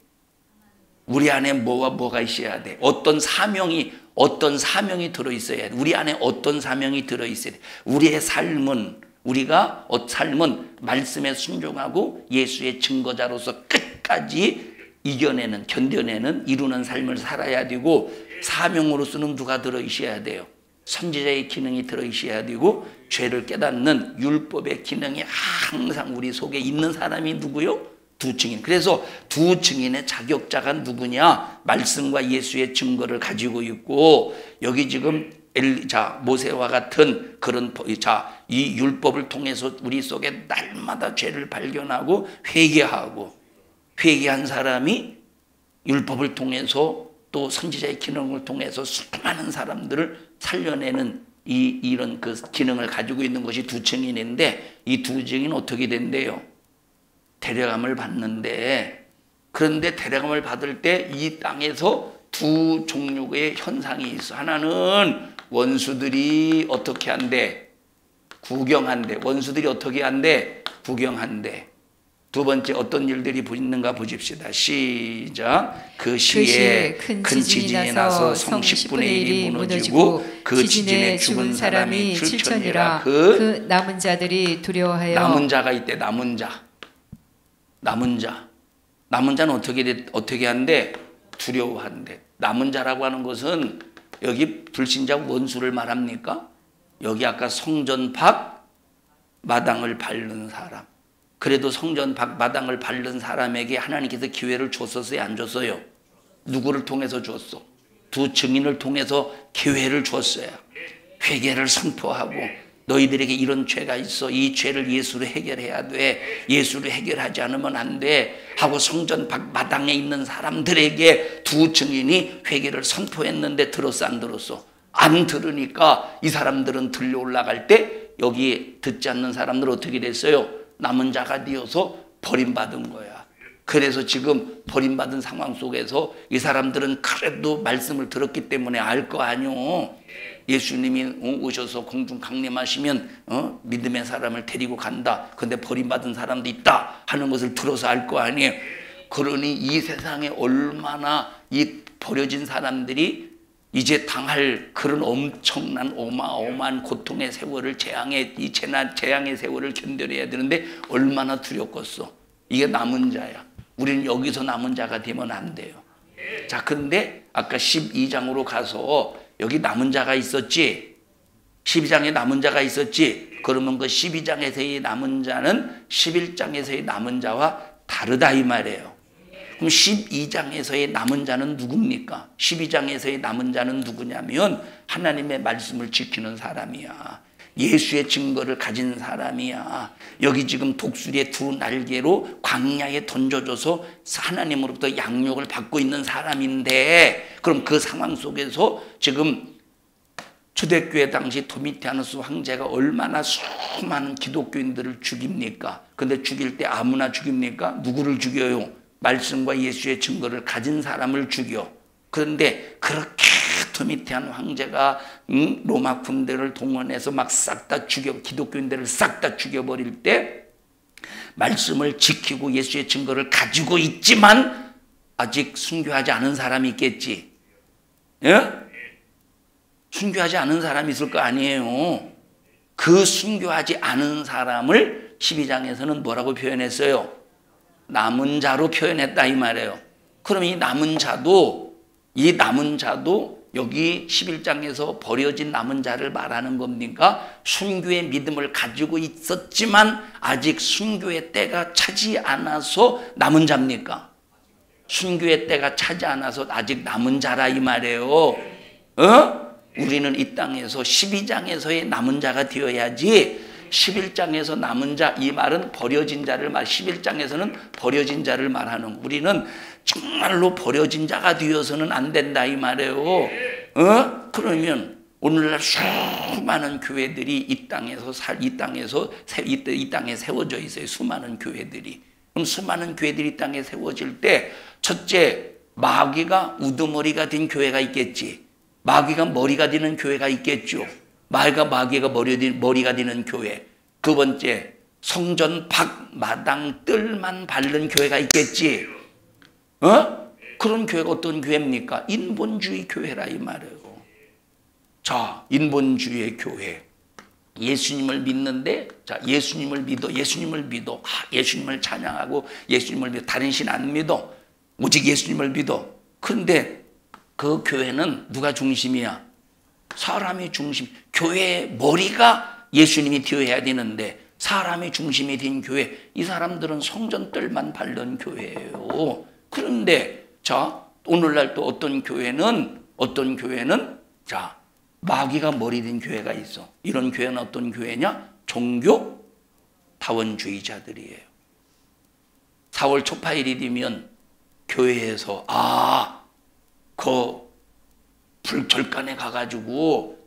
우리 안에 뭐가 있어야 돼? 어떤 사명이 들어있어야 돼. 우리 안에 어떤 사명이 들어있어야 돼. 우리의 삶은 말씀에 순종하고 예수의 증거자로서 끝까지 견뎌내는 이루는 삶을 살아야 되고 사명으로서는 누가 들어있어야 돼요? 선지자의 기능이 들어있어야 되고 죄를 깨닫는 율법의 기능이 항상 우리 속에 있는 사람이 누구요? 두 증인. 그래서 두 증인의 자격자가 누구냐? 말씀과 예수의 증거를 가지고 있고 여기 지금 모세와 같은 그런 이 율법을 통해서 우리 속에 날마다 죄를 발견하고 회개한 사람이 율법을 통해서 또 선지자의 기능을 통해서 수많은 사람들을 살려내는 이런 그 기능을 가지고 있는 것이 두 증인인데 이 두 증인은 어떻게 된대요? 데려감을 받는데 그런데 데려감을 받을 때 이 땅에서 두 종류의 현상이 있어. 하나는 원수들이 어떻게 한대? 구경한대. 원수들이 어떻게 한대? 구경한대. 두 번째 어떤 일들이 있는가 보십시다. 시작. 그 시에 큰 지진이 나서 성 10분의 1이 무너지고 그 지진에 죽은 사람이 7천이라. 그 남은 자들이 두려워하여 남은 자가 있대. 남은 자는 어떻게 한대? 두려워한대. 남은 자라고 하는 것은 여기 불신자 원수를 말합니까? 여기 아까 성전 밖 마당을 밟는 사람. 그래도 성전 밖 마당을 밟는 사람에게 하나님께서 기회를 줬었어요? 안 줬어요? 누구를 통해서 줬어? 두 증인을 통해서 기회를 줬어요. 회개를 선포하고 너희들에게 이런 죄가 있어. 이 죄를 예수로 해결해야 돼. 예수로 해결하지 않으면 안 돼. 하고 성전 밖 마당에 있는 사람들에게 두 증인이 회개를 선포했는데 들었어? 안 들었어? 안 들으니까 이 사람들은 들려 올라갈 때 여기 듣지 않는 사람들 어떻게 됐어요? 남은 자가 되어서 버림받은 거야. 그래서 지금 버림받은 상황 속에서 이 사람들은 그래도 말씀을 들었기 때문에 알 거 아니오. 예수님이 오셔서 공중 강림하시면 믿음의 사람을 데리고 간다. 근데 버림받은 사람도 있다 하는 것을 들어서 알 거 아니에요. 그러니 이 세상에 얼마나 이 버려진 사람들이 이제 당할 그런 엄청난 어마어마한 고통의 세월을 이 재앙의 세월을 견뎌내야 되는데 얼마나 두렵겠어. 이게 남은 자야. 우리는 여기서 남은 자가 되면 안 돼요. 자, 그런데 아까 12장으로 가서 여기 남은 자가 있었지. 12장에 남은 자가 있었지. 그러면 그 12장에서의 남은 자는 11장에서의 남은 자와 다르다 이 말이에요. 그럼 12장에서의 남은 자는 누굽니까? 12장에서의 남은 자는 누구냐면 하나님의 말씀을 지키는 사람이야. 예수의 증거를 가진 사람이야. 여기 지금 독수리의 두 날개로 광야에 던져줘서 하나님으로부터 양육을 받고 있는 사람인데, 그럼 그 상황 속에서 지금 초대교회 당시 도미티아누스 황제가 얼마나 수많은 기독교인들을 죽입니까? 근데 죽일 때 아무나 죽입니까? 누구를 죽여요? 말씀과 예수의 증거를 가진 사람을 죽여. 그런데 그렇게 도미티안 황제가 로마 군대를 동원해서 막 싹 다 기독교인들을 싹 다 죽여버릴 때 말씀을 지키고 예수의 증거를 가지고 있지만 아직 순교하지 않은 사람이 있겠지. 예? 순교하지 않은 사람이 있을 거 아니에요. 그 순교하지 않은 사람을 12장에서는 뭐라고 표현했어요? 남은 자로 표현했다 이 말이에요. 그럼 이 남은 자도 여기 11장에서 버려진 남은 자를 말하는 겁니까? 순교의 믿음을 가지고 있었지만 아직 순교의 때가 차지 않아서 남은 자입니까? 순교의 때가 차지 않아서 아직 남은 자라 이 말이에요. 우리는 이 땅에서 12장에서의 남은 자가 되어야지 11장에서 남은 자, 이 말은 버려진 자를 11장에서는 버려진 자를 말하는, 우리는 정말로 버려진 자가 되어서는 안 된다 이 말이에요. 그러면 오늘날 수많은 교회들이 이 땅에 세워져 있어요. 수많은 교회들이. 그럼 수많은 교회들이 이 땅에 세워질 때 첫째, 마귀가 우두머리가 된 교회가 있겠지. 마귀가 머리가 되는 교회가 있겠죠. 마귀가 머리가 되는 교회. 두 번째, 성전 밖 마당 뜰만 밟는 교회가 있겠지. 그런 교회가 어떤 교회입니까? 인본주의 교회라 이 말이에요. 자, 인본주의의 교회. 예수님을 믿는데, 자, 예수님을 믿어. 예수님을 찬양하고 예수님을 믿어. 다른 신 안 믿어. 오직 예수님을 믿어. 그런데 그 교회는 누가 중심이야? 사람이 중심. 교회의 머리가 예수님이 되어야 되는데 사람이 중심이 된 교회, 이 사람들은 성전뜰만 밟는 교회예요. 그런데 자, 오늘날 또 어떤 교회는 자, 마귀가 머리 된 교회가 있어. 이런 교회는 어떤 교회냐? 종교 다원주의자들이에요. 4월 초파일이 되면 교회에서 절간에 가가지고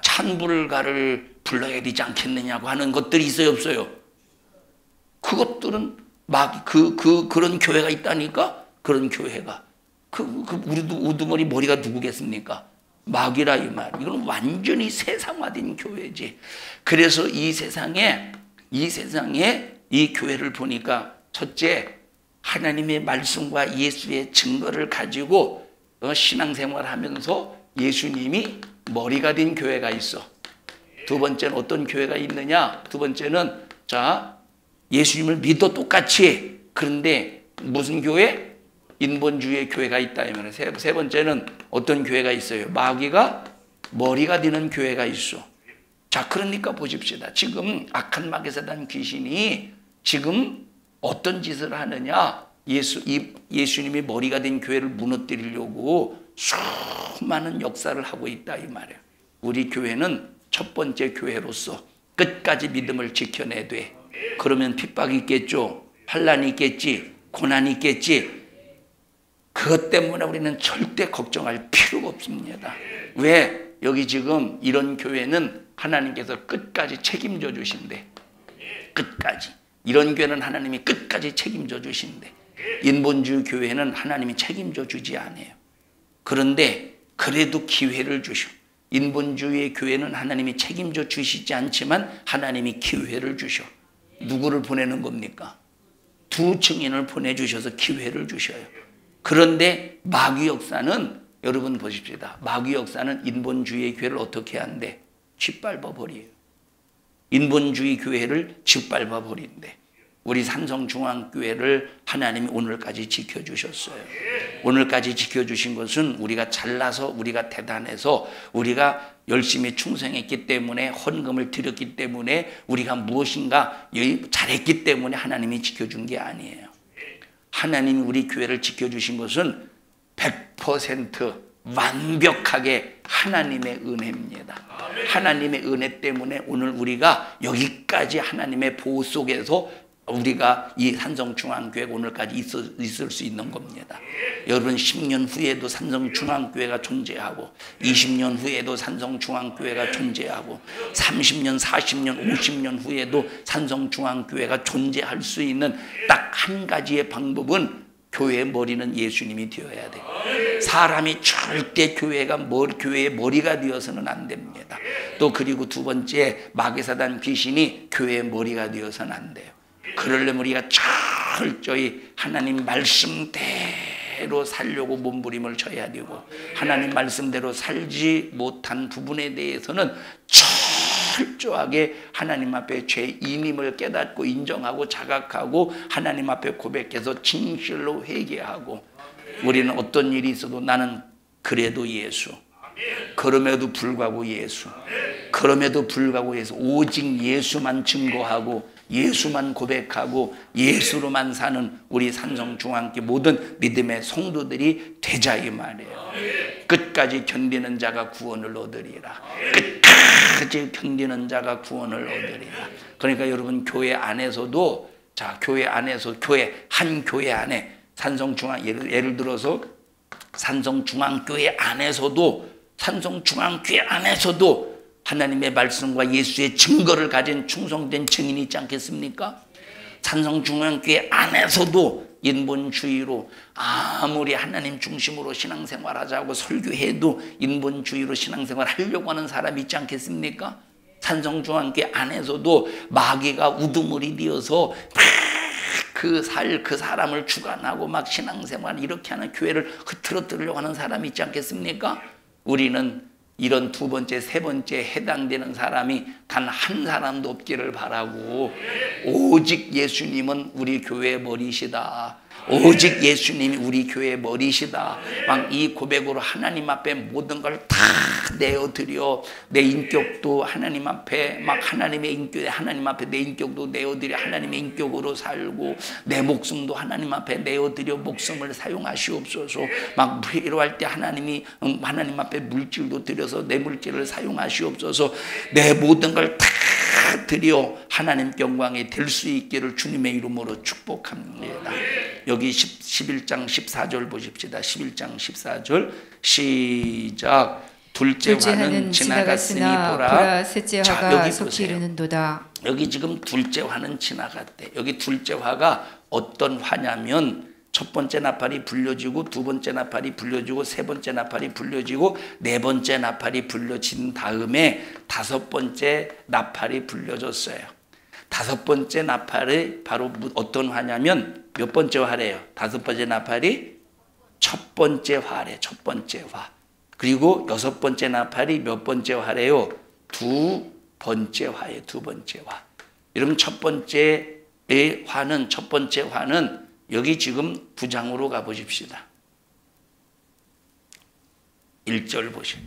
찬불가를 불러야 되지 않겠느냐고 하는 것들이 있어요, 없어요? 그것들은 그런 교회가 있다니까. 그런 교회가 우리도 우두머리 머리가 누구겠습니까? 마귀라 이 말. 이건 완전히 세상화된 교회지. 그래서 이 세상에 이 교회를 보니까 첫째, 하나님의 말씀과 예수의 증거를 가지고 신앙생활하면서 예수님이 머리가 된 교회가 있어. 두 번째는 어떤 교회가 있느냐? 두 번째는 자, 예수님을 믿어 똑같이. 그런데 무슨 교회? 인본주의의 교회가 있다. 세 번째는 어떤 교회가 있어요? 마귀가 머리가 되는 교회가 있어. 자, 그러니까 보십시다. 지금 악한 마귀사단 귀신이 지금 어떤 짓을 하느냐? 예수님이 머리가 된 교회를 무너뜨리려고 수많은 역사를 하고 있다 이 말이에요. 우리 교회는 첫 번째 교회로서 끝까지 믿음을 지켜내야 돼. 그러면 핍박이 있겠죠. 환난이 있겠지. 고난이 있겠지. 그것 때문에 우리는 절대 걱정할 필요가 없습니다. 왜? 여기 지금 이런 교회는 하나님께서 끝까지 책임져 주신대. 끝까지. 이런 교회는 하나님이 끝까지 책임져 주신대. 인본주의 교회는 하나님이 책임져 주지 않아요. 그런데 그래도 기회를 주셔. 인본주의 교회는 하나님이 책임져 주시지 않지만 하나님이 기회를 주셔. 누구를 보내는 겁니까? 두 증인을 보내주셔서 기회를 주셔요. 그런데 마귀 역사는 여러분 보십시다. 마귀 역사는 인본주의 교회를 어떻게 한대? 짓밟아 버려요. 인본주의 교회를 짓밟아 버린대. 우리 삼성중앙교회를 하나님이 오늘까지 지켜주셨어요. 오늘까지 지켜주신 것은 우리가 잘나서, 우리가 대단해서, 우리가 열심히 충성했기 때문에, 헌금을 드렸기 때문에, 우리가 무엇인가 잘했기 때문에 하나님이 지켜준 게 아니에요. 하나님이 우리 교회를 지켜주신 것은 100% 완벽하게 하나님의 은혜입니다. 하나님의 은혜 때문에 오늘 우리가 여기까지 하나님의 보호 속에서 우리가 이 산성중앙교회가 오늘까지 있을 수 있는 겁니다. 여러분 10년 후에도 산성중앙교회가 존재하고 20년 후에도 산성중앙교회가 존재하고 30년, 40년, 50년 후에도 산성중앙교회가 존재할 수 있는 딱 한 가지의 방법은 교회의 머리는 예수님이 되어야 돼요. 사람이 절대 교회의 머리가 되어서는 안 됩니다. 또 그리고 두 번째, 마귀사단 귀신이 교회의 머리가 되어서는 안 돼요. 그러려면 우리가 철저히 하나님 말씀대로 살려고 몸부림을 쳐야 되고, 하나님 말씀대로 살지 못한 부분에 대해서는 철저하게 하나님 앞에 죄인임을 깨닫고 인정하고 자각하고 하나님 앞에 고백해서 진실로 회개하고, 우리는 어떤 일이 있어도 나는 그래도 예수, 그럼에도 불구하고 예수, 그럼에도 불구하고 예수, 오직 예수만 증거하고 예수만 고백하고 예수로만 사는 우리 산성중앙교회 모든 믿음의 성도들이 되자 이 말이에요. 끝까지 견디는 자가 구원을 얻으리라. 끝까지 견디는 자가 구원을 얻으리라. 그러니까 여러분 교회 안에서도, 자, 교회 안에서 한 교회 안에 산성중앙, 예를 들어서 산성중앙교회 안에서도 하나님의 말씀과 예수의 증거를 가진 충성된 증인이 있지 않겠습니까? 산성중앙교회 안에서도 인본주의로 아무리 하나님 중심으로 신앙생활하자고 설교해도 인본주의로 신앙생활 하려고 하는 사람이 있지 않겠습니까? 산성중앙교회 안에서도 마귀가 우두머리 되어서 그 사람을 주관하고 막 신앙생활 이렇게 하는 교회를 흐트러뜨리려고 하는 사람이 있지 않겠습니까? 우리는 이런 두 번째, 세 번째 해당되는 사람이 단 한 사람도 없기를 바라고, 오직 예수님은 우리 교회의 머리시다. 오직 예수님이 우리 교회의 머리시다. 막 이 고백으로 하나님 앞에 모든 걸 다 내어드려, 내 인격도 하나님 앞에 막 하나님 앞에 내 인격도 내어드려 하나님의 인격으로 살고, 내 목숨도 하나님 앞에 내어드려 목숨을 사용하시옵소서. 막 필요할 때 하나님 앞에 물질도 드려서 내 물질을 사용하시옵소서. 내 모든 걸 다 드려 하나님 영광에 될 수 있기를 주님의 이름으로 축복합니다. 여기 11장 14절 보십시다. 11장 14절 시작. 둘째 화는 지나갔으니 보라 셋째 화가 속히 이르는도다. 여기 지금 둘째 화는 지나갔대. 여기 둘째 화가 어떤 화냐면, 첫 번째 나팔이 불려지고, 두 번째 나팔이 불려지고, 세 번째 나팔이 불려지고, 네 번째 나팔이 불려진 다음에 다섯 번째 나팔이 불려졌어요. 다섯 번째 나팔이 바로 어떤 화냐면, 몇 번째 화래요? 다섯 번째 나팔이 첫 번째 화래, 첫 번째 화. 그리고 여섯 번째 나팔이 몇 번째 화래요? 두 번째 화예요, 두 번째 화. 여러분 첫 번째 화는 여기 지금 9장으로 가보십시다. 1절 보시오.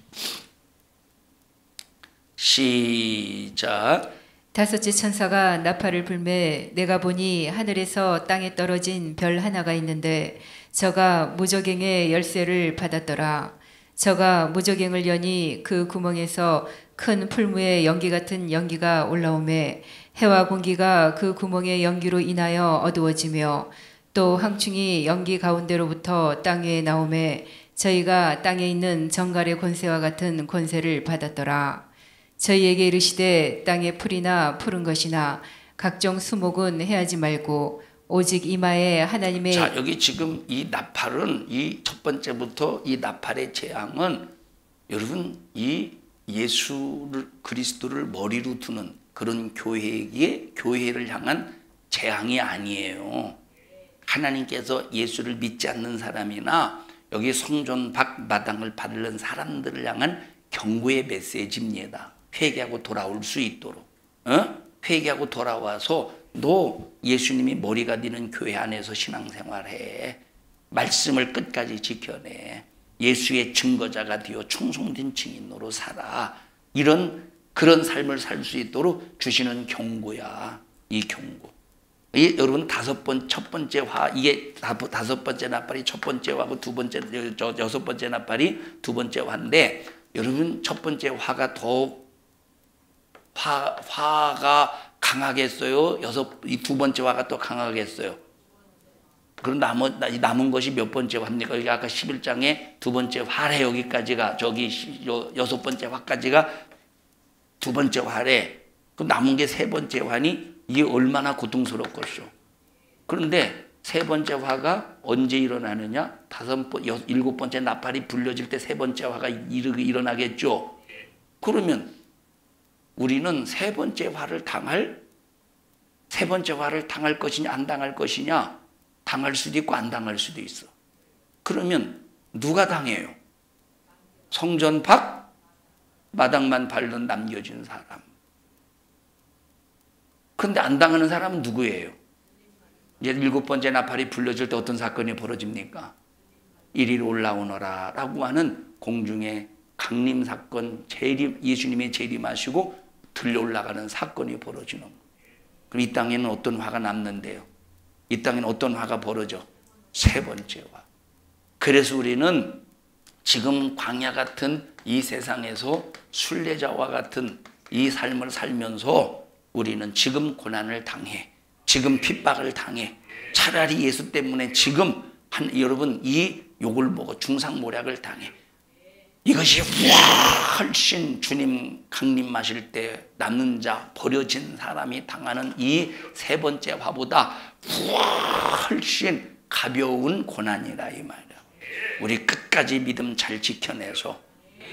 시작. 다섯째 천사가 나팔을 불매 내가 보니 하늘에서 땅에 떨어진 별 하나가 있는데 저가 무저갱의 열쇠를 받았더라. 저가 무저갱을 여니 그 구멍에서 큰 풀무에 연기 같은 연기가 올라오매 해와 공기가 그 구멍의 연기로 인하여 어두워지며 또 황충이 연기 가운데로부터 땅 위에 나오매 저희가 땅에 있는 정갈의 권세와 같은 권세를 받았더라. 저희에게 이르시되 땅의 풀이나 푸른 것이나 각종 수목은 해하지 말고 오직 이마에 하나님의. 자, 여기 지금 이 나팔은 이 첫 번째부터 이 나팔의 재앙은 여러분 이 예수를 그리스도를 머리로 두는 그런 교회를 향한 재앙이 아니에요. 하나님께서 예수를 믿지 않는 사람이나 여기 성전 밖 마당을 받는 사람들을 향한 경고의 메시지입니다. 회개하고 돌아올 수 있도록. 회개하고 돌아와서 너 예수님이 머리가 되는 교회 안에서 신앙생활해. 말씀을 끝까지 지켜내. 예수의 증거자가 되어 충성된 증인으로 살아. 그런 삶을 살 수 있도록 주시는 경고야. 이 경고. 여러분 첫 번째 화, 이게 다섯 번째 나팔이 첫 번째 화고 여섯 번째 나팔이 두 번째 화인데, 여러분 첫 번째 화가 더욱 화가 강하겠어요? 이 두 번째 화가 또 강하겠어요? 그럼 남은 것이 몇 번째 화입니까? 여기 아까 11장에 두 번째 화래, 여기까지가, 여섯 번째 화까지가 두 번째 화래. 그럼 남은 게 세 번째 화니 이게 얼마나 고통스럽겠어. 그런데 세 번째 화가 언제 일어나느냐? 일곱 번째 나팔이 불려질 때 세 번째 화가 일어나겠죠. 그러면 우리는 세 번째 화를 당할 것이냐 안 당할 것이냐? 당할 수도 있고 안 당할 수도 있어. 그러면 누가 당해요? 성전 밖 마당만 밟는 남겨진 사람. 그런데 안 당하는 사람은 누구예요? 이제 일곱 번째 나팔이 불려질 때 어떤 사건이 벌어집니까? 이리로 올라오너라 라고 하는 공중의 강림 사건, 예수님의 재림하시고 들려 올라가는 사건이 벌어지는 거예요. 그럼 이 땅에는 어떤 화가 남는데요? 이 땅에는 어떤 화가 벌어져? 세 번째 화. 그래서 우리는 지금 광야 같은 이 세상에서 순례자와 같은 이 삶을 살면서 우리는 지금 고난을 당해, 지금 핍박을 당해. 차라리 예수 때문에 지금 여러분 이 욕을 먹어 중상모략을 당해. 이것이 훨씬 주님 강림하실 때 남는 자, 버려진 사람이 당하는 이 세 번째 화보다 훨씬 가벼운 고난이라 이 말이야. 우리 끝까지 믿음 잘 지켜내서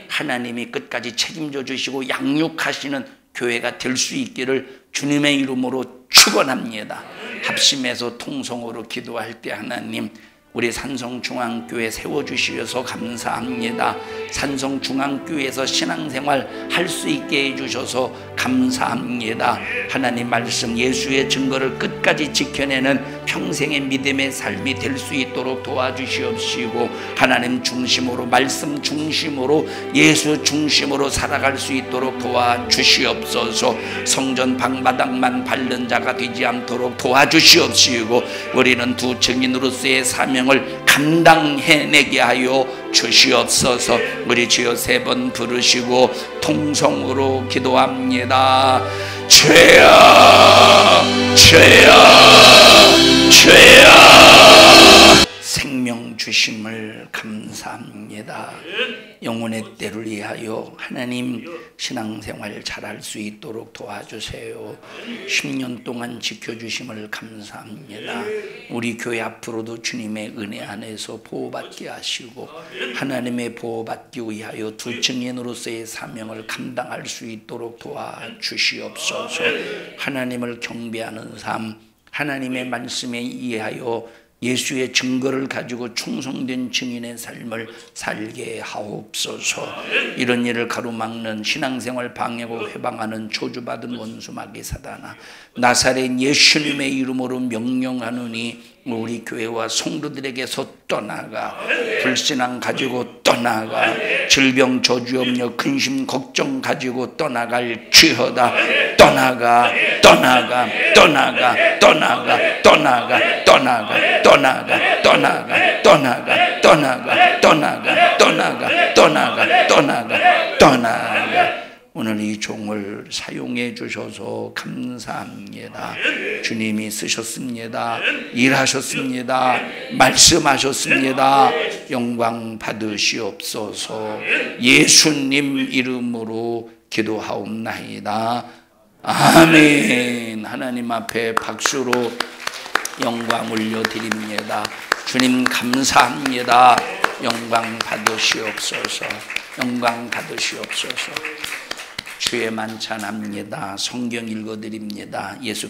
하나님이 끝까지 책임져 주시고 양육하시는 교회가 될 수 있기를 주님의 이름으로 축원합니다. 합심해서 통성으로 기도할 때 하나님, 우리 산성중앙교회 세워주시어서 감사합니다. 산성중앙교회에서 신앙생활 할 수 있게 해주셔서 감사합니다. 하나님 말씀 예수의 증거를 끝까지 지켜내는 평생의 믿음의 삶이 될 수 있도록 도와주시옵시고, 하나님 중심으로, 말씀 중심으로, 예수 중심으로 살아갈 수 있도록 도와주시옵소서. 성전 방마당만 밟는 자가 되지 않도록 도와주시옵시고, 우리는 두 증인으로서의 사명을 감당해내게 하여 주시옵소서. 우리 주여 세 번 부르시고 통성으로 기도합니다. 죄야, 죄야, 죄야. 생명 주심을 감사합니다. 영혼의 때를 위하여 하나님 신앙생활 잘할 수 있도록 도와주세요. 10년 동안 지켜주심을 감사합니다. 우리 교회 앞으로도 주님의 은혜 안에서 보호받게 하시고 하나님의 보호받기 위하여 두 증인으로서의 사명을 감당할 수 있도록 도와주시옵소서. 하나님을 경배하는 삶, 하나님의 말씀에 의하여 예수의 증거를 가지고 충성된 증인의 삶을 살게 하옵소서. 이런 일을 가로막는 신앙생활 방해하고 회방하는 저주받은 원수 마귀 사단아, 나사렛 예수님의 이름으로 명령하노니 우리 교회와 성도들에게서 떠나가, 불신앙 가지고 떠나가, 질병 저주염려 근심 걱정 가지고 떠나갈 지어다. 떠나가, 떠나가, 떠나가, 떠나가, 떠나가, 떠나가, 떠나가, 떠나가, 떠나가, 떠나가, 떠나가, 떠나가, 떠나가, 떠나가, 떠나가. 오늘 이 종을 사용해 주셔서 감사합니다. 주님이 쓰셨습니다. 일하셨습니다. 말씀하셨습니다. 영광 받으시옵소서. 예수님 이름으로 기도하옵나이다. 아멘. 하나님 앞에 박수로 영광 올려드립니다. 주님 감사합니다. 영광 받으시옵소서. 영광 받으시옵소서. 주의 만찬합니다. 성경 읽어드립니다. 예수